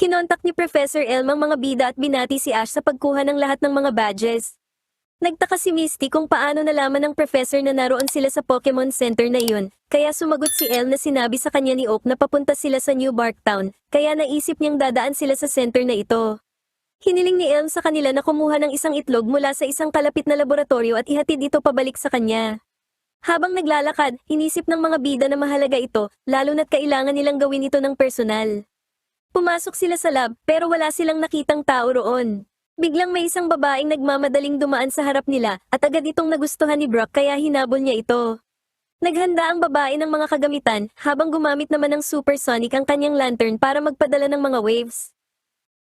Kinontak ni Professor Elm ang mga bida at binati si Ash sa pagkuha ng lahat ng mga badges. Nagtaka si Misty kung paano nalaman ng professor na naroon sila sa Pokemon Center na iyon, kaya sumagot si El na sinabi sa kanya ni Oak na papunta sila sa New Barktown, kaya naisip niyang dadaan sila sa center na ito. Hiniling ni Elm sa kanila na kumuha ng isang itlog mula sa isang kalapit na laboratorio at ihatid ito pabalik sa kanya. Habang naglalakad, inisip ng mga bida na mahalaga ito, lalo na't kailangan nilang gawin ito ng personal. Pumasok sila sa lab, pero wala silang nakitang tao roon. Biglang may isang babaeng nagmamadaling dumaan sa harap nila, at agad itong nagustuhan ni Brock kaya hinabol niya ito. Naghanda ang babae ng mga kagamitan, habang gumamit naman ng supersonic ang kanyang lantern para magpadala ng mga waves.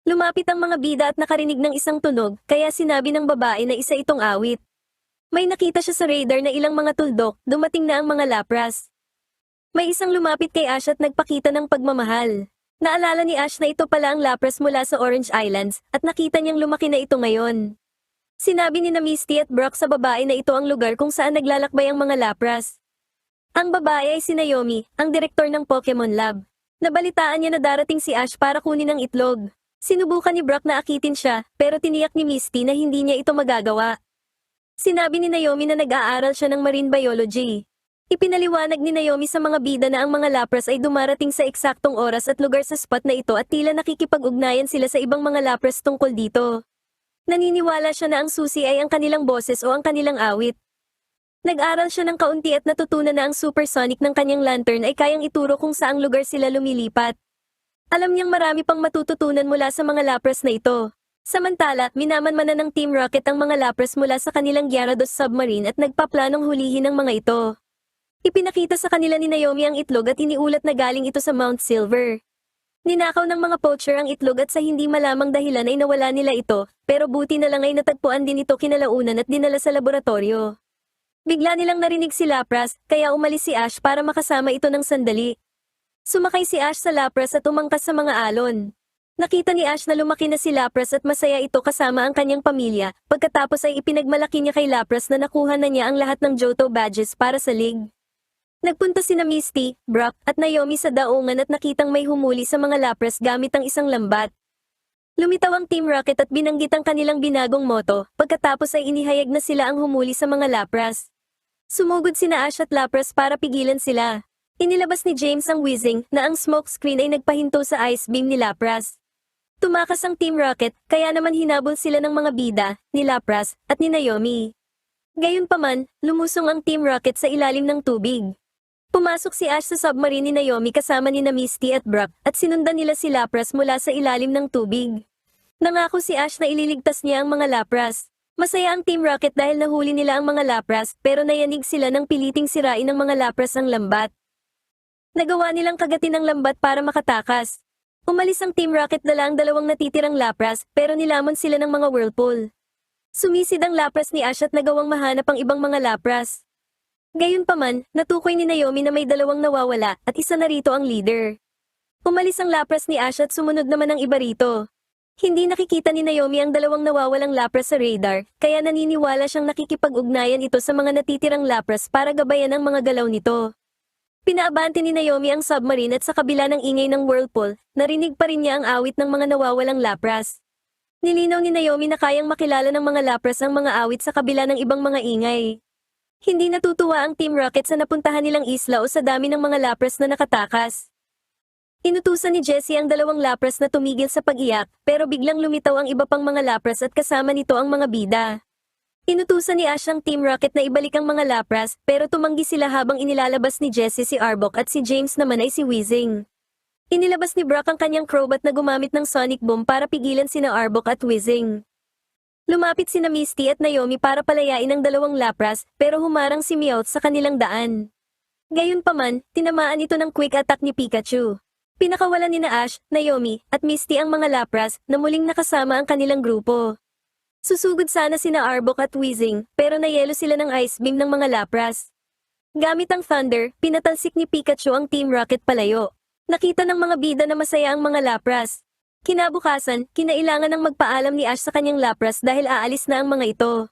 Lumapit ang mga bida at nakarinig ng isang tunog, kaya sinabi ng babae na isa itong awit. May nakita siya sa radar na ilang mga tuldok, dumating na ang mga Lapras. May isang lumapit kay Ash at nagpakita ng pagmamahal. Naalala ni Ash na ito pala ang Lapras mula sa Orange Islands, at nakita niyang lumaki na ito ngayon. Sinabi ni Misty at Brock sa babae na ito ang lugar kung saan naglalakbay ang mga Lapras. Ang babae ay si Naomi, ang direktor ng Pokemon Lab. Nabalitaan niya na darating si Ash para kunin ang itlog. Sinubukan ni Brock na akitin siya, pero tiniyak ni Misty na hindi niya ito magagawa. Sinabi ni Naomi na nag-aaral siya ng marine biology. Ipinaliwanag ni Naomi sa mga bida na ang mga Lapras ay dumarating sa eksaktong oras at lugar sa spot na ito at tila nakikipag-ugnayan sila sa ibang mga Lapras tungkol dito. Naniniwala siya na ang susi ay ang kanilang boses o ang kanilang awit. Nag-aral siya ng kaunti at natutunan na ang supersonic ng kanyang lantern ay kayang ituro kung saang lugar sila lumilipat. Alam niyang marami pang matututunan mula sa mga Lapras na ito. Samantala, minamanmanan ng Team Rocket ang mga Lapras mula sa kanilang Gyarados submarine at nagpaplanong hulihin ang mga ito. Ipinakita sa kanila ni Naomi ang itlog at iniulat na galing ito sa Mount Silver. Ninakaw ng mga poacher ang itlog at sa hindi malamang dahilan ay nawala nila ito, pero buti na lang ay natagpuan din ito kinalaunan at dinala sa laboratorio. Bigla nilang narinig si Lapras, kaya umalis si Ash para makasama ito ng sandali. Sumakay si Ash sa Lapras at umangkas sa mga alon. Nakita ni Ash na lumaki na si Lapras at masaya ito kasama ang kanyang pamilya, pagkatapos ay ipinagmalaki niya kay Lapras na nakuha na niya ang lahat ng Johto badges para sa league. Nagpunta sina Misty, Brock, at Naomi sa daungan at nakitang may humuli sa mga Lapras gamit ang isang lambat. Lumitaw ang Team Rocket at binanggit ang kanilang binagong moto, pagkatapos ay inihayag na sila ang humuli sa mga Lapras. Sumugod sina Ash at Lapras para pigilan sila. Inilabas ni James ang whizzing na ang smoke screen ay nagpahinto sa ice beam ni Lapras. Tumakas ang Team Rocket, kaya naman hinabol sila ng mga bida, ni Lapras, at ni Naomi. Gayunpaman, lumusong ang Team Rocket sa ilalim ng tubig. Pumasok si Ash sa submarine ni Naomi kasama ni Misty at Brock at sinundan nila si Lapras mula sa ilalim ng tubig. Nangako si Ash na ililigtas niya ang mga Lapras. Masaya ang Team Rocket dahil nahuli nila ang mga Lapras pero nayanig sila ng piliting sirain ng mga Lapras ang lambat. Nagawa nilang kagatin ang lambat para makatakas. Umalis ang Team Rocket dala ang dalawang natitirang Lapras pero nilamon sila ng mga whirlpool. Sumisid ang Lapras ni Ash at nagawang mahanap ang ibang mga Lapras. Gayunpaman, natukoy ni Naomi na may dalawang nawawala at isa na rito ang leader. Umalis ang Lapras ni Ash at sumunod naman ang iba rito. Hindi nakikita ni Naomi ang dalawang nawawalang Lapras sa radar, kaya naniniwala siyang nakikipag-ugnayan ito sa mga natitirang Lapras para gabayan ang mga galaw nito. Pinaabante ni Naomi ang submarine at sa kabila ng ingay ng whirlpool, narinig pa rin niya ang awit ng mga nawawalang Lapras. Nilinaw ni Naomi na kayang makilala ng mga Lapras ang mga awit sa kabila ng ibang mga ingay. Hindi natutuwa ang Team Rocket sa napuntahan nilang isla o sa dami ng mga Lapras na nakatakas. Inutusan ni Jessie ang dalawang Lapras na tumigil sa pag-iyak, pero biglang lumitaw ang iba pang mga Lapras at kasama nito ang mga bida. Inutusan ni Ash ang Team Rocket na ibalik ang mga Lapras, pero tumanggi sila habang inilalabas ni Jessie si Arbok at si James naman ay si Whizzing. Inilabas ni Brock ang kanyang Crobat na gumamit ng Sonic Boom para pigilan sina Arbok at Whizzing. Lumapit sina Misty at Naomi para palayain ang dalawang Lapras, pero humarang si Meowth sa kanilang daan. Gayunpaman, tinamaan ito ng quick attack ni Pikachu. Pinakawalan ni Ash, Naomi, at Misty ang mga Lapras na muling nakasama ang kanilang grupo. Susugod sana sina Arbok at Whizzing, pero nayelo sila ng ice beam ng mga Lapras. Gamit ang Thunder, pinatalsik ni Pikachu ang Team Rocket palayo. Nakita ng mga bida na masaya ang mga Lapras. Kinabukasan, kinailangan ng magpaalam ni Ash sa kanyang Lapras dahil aalis na ang mga ito.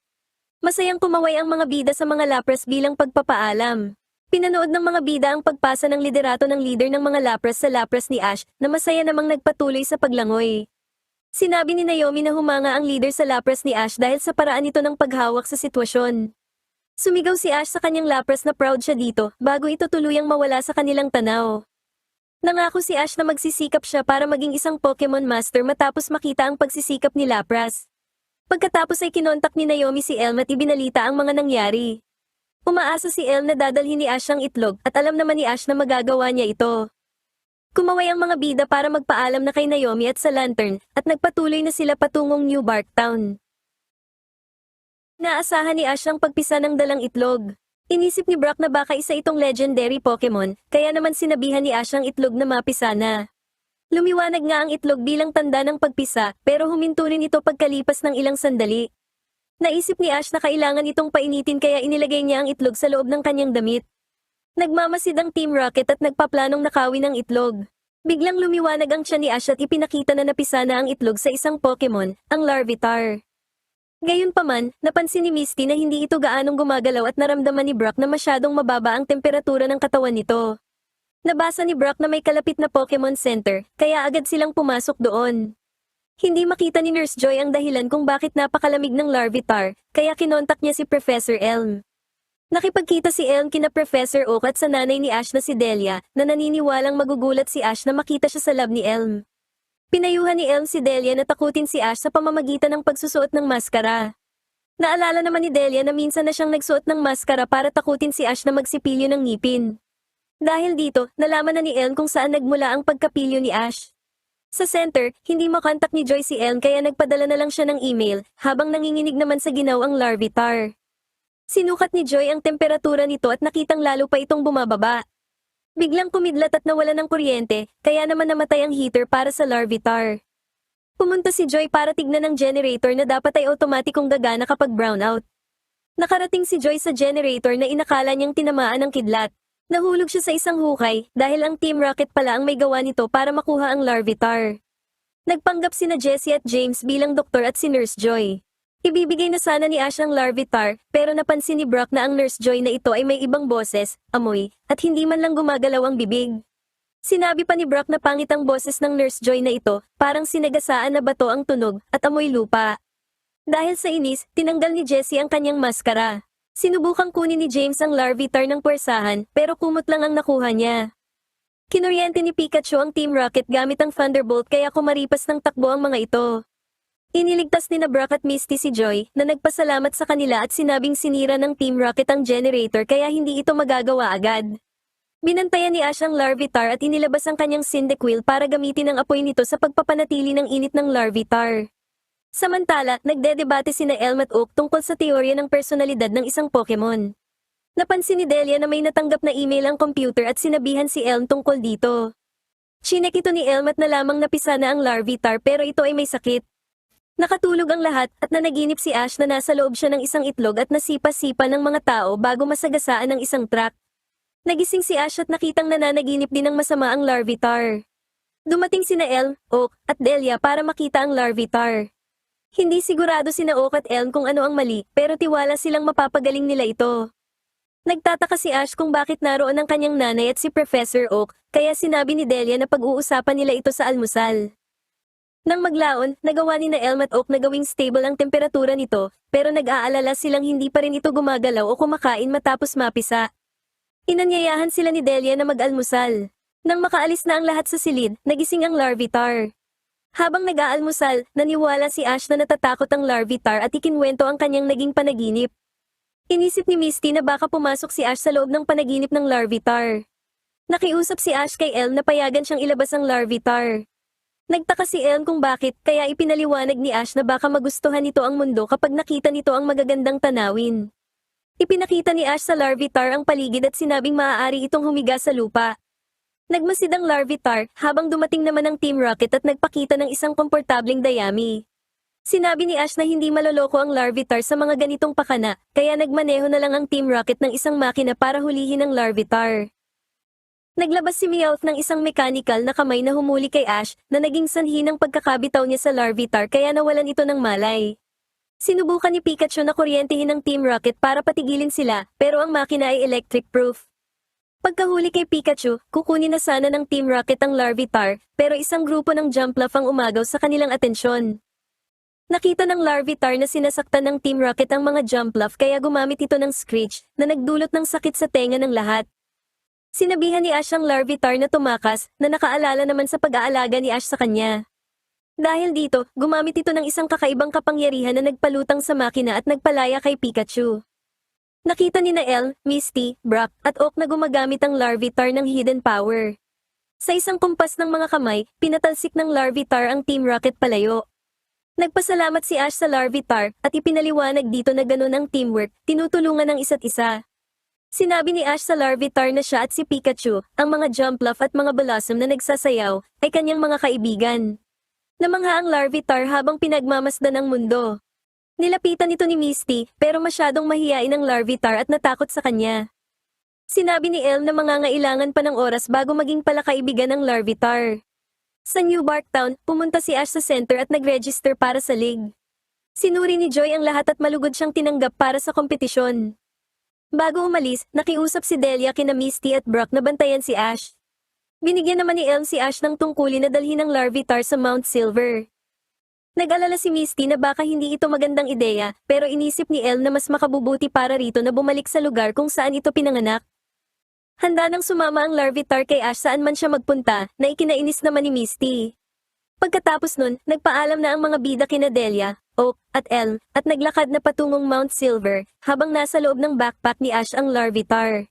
Masayang kumaway ang mga bida sa mga Lapras bilang pagpapaalam. Pinanood ng mga bida ang pagpasa ng liderato ng leader ng mga Lapras sa Lapras ni Ash na masaya namang nagpatuloy sa paglangoy. Sinabi ni Naomi na humanga ang leader sa Lapras ni Ash dahil sa paraan nito ng paghawak sa sitwasyon. Sumigaw si Ash sa kanyang Lapras na proud siya dito bago ito tuluyang mawala sa kanilang tanaw. Nangako si Ash na magsisikap siya para maging isang Pokemon Master matapos makita ang pagsisikap ni Lapras. Pagkatapos ay kinontak ni Naomi si Elm at ibinalita ang mga nangyari. Umaasa si Elm na dadalhin ni Ash ang itlog at alam naman ni Ash na magagawa niya ito. Kumaway ang mga bida para magpaalam na kay Naomi at sa Lantern at nagpatuloy na sila patungong New Barktown. Naasahan ni Ash ang pagpisa ng dalang itlog. Inisip ni Brock na baka isa itong legendary Pokemon, kaya naman sinabihan ni Ash ang itlog na mapisa na. Lumiwanag nga ang itlog bilang tanda ng pagpisa, pero huminto rin ito pagkalipas ng ilang sandali. Naisip ni Ash na kailangan itong painitin kaya inilagay niya ang itlog sa loob ng kanyang damit. Nagmamasid ang Team Rocket at nagpaplanong nakawin ang itlog. Biglang lumiwanag ang tiyan ni Ash at ipinakita na napisa na ang itlog sa isang Pokemon, ang Larvitar. Gayunpaman, napansin ni Misty na hindi ito gaanong gumagalaw at naramdaman ni Brock na masyadong mababa ang temperatura ng katawan nito. Nabasa ni Brock na may kalapit na Pokemon Center, kaya agad silang pumasok doon. Hindi makita ni Nurse Joy ang dahilan kung bakit napakalamig ng Larvitar, kaya kinontak niya si Professor Elm. Nakipagkita si Elm kina Professor Oak at sa nanay ni Ash na si Delia, na naniniwalang magugulat si Ash na makita siya sa lab ni Elm. Pinayuhan ni Elm si Delia na takutin si Ash sa pamamagitan ng pagsusuot ng maskara. Naalala naman ni Delia na minsan na siyang nagsuot ng maskara para takutin si Ash na magsipilyo ng ngipin. Dahil dito, nalaman na ni Elm kung saan nagmula ang pagkapilyo ni Ash. Sa center, hindi makontak ni Joy si Elm kaya nagpadala na lang siya ng email, habang nanginginig naman sa ginaw ang Larvitar. Sinukat ni Joy ang temperatura nito at nakitang lalo pa itong bumababa. Biglang kumidlat at nawala ng kuryente, kaya naman namatay ang heater para sa Larvitar. Pumunta si Joy para tignan ng generator na dapat ay otomatikong gagana kapag brownout. Nakarating si Joy sa generator na inakala niyang tinamaan ng kidlat. Nahulog siya sa isang hukay dahil ang Team Rocket pala ang may gawa nito para makuha ang Larvitar. Nagpanggap sina Jessie at James bilang doktor at si Nurse Joy. Ibibigay na sana ni Ash ang Larvitar, pero napansin ni Brock na ang Nurse Joy na ito ay may ibang boses, amoy, at hindi man lang gumagalaw ang bibig. Sinabi pa ni Brock na pangit ang boses ng Nurse Joy na ito, parang sinagasaan na bato ang tunog, at amoy lupa. Dahil sa inis, tinanggal ni Jessie ang kanyang maskara. Sinubukang kunin ni James ang Larvitar ng puwersahan, pero kumot lang ang nakuha niya. Kinuryente ni Pikachu ang Team Rocket gamit ang Thunderbolt kaya kumaripas ng takbo ang mga ito. Iniligtas ni na Brock at Misty si Joy, na nagpasalamat sa kanila at sinabing sinira ng Team Rocket ang generator kaya hindi ito magagawa agad. Binantayan ni Ash ang Larvitar at inilabas ang kanyang Cyndaquil para gamitin ang apoy nito sa pagpapanatili ng init ng Larvitar. Samantala, nagdedebate sina Elm at Oak tungkol sa teorya ng personalidad ng isang Pokemon. Napansin ni Delia na may natanggap na email ang computer at sinabihan si Elm tungkol dito. Chinek ito ni Elm at nalamang napisa na ang Larvitar pero ito ay may sakit. Nakatulog ang lahat at nanaginip si Ash na nasa loob siya ng isang itlog at nasipa-sipa ng mga tao bago masagasaan ng isang truck. Nagising si Ash at nakitang nananaginip din ng masama ang Larvitar. Dumating sina Elm, Oak, at Delia para makita ang Larvitar. Hindi sigurado sina Oak at Elm kung ano ang mali, pero tiwala silang mapapagaling nila ito. Nagtataka si Ash kung bakit naroon ang kanyang nanay at si Professor Oak, kaya sinabi ni Delia na pag-uusapan nila ito sa almusal. Nang maglaon, nagawa ni na Elm at Oak na gawing stable ang temperatura nito, pero nag-aalala silang hindi pa rin ito gumagalaw o kumakain matapos mapisa. Inanyayahan sila ni Delia na mag-almusal. Nang makaalis na ang lahat sa silid, nagising ang Larvitar. Habang nag-aalmusal, naniwala si Ash na natatakot ang Larvitar at ikinwento ang kanyang naging panaginip. Inisip ni Misty na baka pumasok si Ash sa loob ng panaginip ng Larvitar. Nakiusap si Ash kay Elm na payagan siyang ilabas ang Larvitar. Nagtaka si Elm kung bakit, kaya ipinaliwanag ni Ash na baka magustuhan nito ang mundo kapag nakita nito ang magagandang tanawin. Ipinakita ni Ash sa Larvitar ang paligid at sinabing maaari itong humiga sa lupa. Nagmasid ang Larvitar habang dumating naman ang Team Rocket at nagpakita ng isang komportableng dayami. Sinabi ni Ash na hindi maloloko ang Larvitar sa mga ganitong pakana, kaya nagmaneho na lang ang Team Rocket ng isang makina para hulihin ang Larvitar. Naglabas si Meowth ng isang mechanical na kamay na humuli kay Ash na naging sanhi ng pagkakabitaw niya sa Larvitar kaya nawalan ito ng malay. Sinubukan ni Pikachu na kuryentehin ng Team Rocket para patigilin sila pero ang makina ay electric proof. Pagkahuli kay Pikachu, kukunin na sana ng Team Rocket ang Larvitar, pero isang grupo ng Jumpluff ang umagaw sa kanilang atensyon. Nakita ng Larvitar na sinasaktan ng Team Rocket ang mga Jumpluff kaya gumamit ito ng Screech na nagdulot ng sakit sa tenga ng lahat. Sinabihan ni Ash ang Larvitar na tumakas na nakaalala naman sa pag-aalaga ni Ash sa kanya. Dahil dito, gumamit ito ng isang kakaibang kapangyarihan na nagpalutang sa makina at nagpalaya kay Pikachu. Nakita ni Elle, Misty, Brock, at Oak na gumagamit ang Larvitar ng hidden power. Sa isang kumpas ng mga kamay, pinatalsik ng Larvitar ang Team Rocket palayo. Nagpasalamat si Ash sa Larvitar at ipinaliwanag dito na ganun ang teamwork, tinutulungan ng isa't isa. Sinabi ni Ash sa Larvitar na siya at si Pikachu, ang mga Jumpluff at mga Blossom na nagsasayaw, ay kanyang mga kaibigan. Namangha ang Larvitar habang pinagmamasdan ang mundo. Nilapitan ito ni Misty, pero masyadong mahiyain ang Larvitar at natakot sa kanya. Sinabi ni Elle na mangangailangan pa ng oras bago maging palakaibigan ng Larvitar. Sa New Barktown, pumunta si Ash sa center at nag-register para sa league. Sinuri ni Joy ang lahat at malugod siyang tinanggap para sa kompetisyon. Bago umalis, nakiusap si Delia kina Misty at Brock na bantayan si Ash. Binigyan naman ni Elle si Ash ng tungkulin na dalhin ang Larvitar sa Mount Silver. Nag-alala si Misty na baka hindi ito magandang ideya, pero inisip ni Elle na mas makabubuti para rito na bumalik sa lugar kung saan ito pinanganak. Handa nang sumama ang Larvitar kay Ash saan man siya magpunta, na ikinainis naman ni Misty. Pagkatapos nun, nagpaalam na ang mga bida kina Delia, Oak, at Elle, at naglakad na patungong Mount Silver, habang nasa loob ng backpack ni Ash ang Larvitar.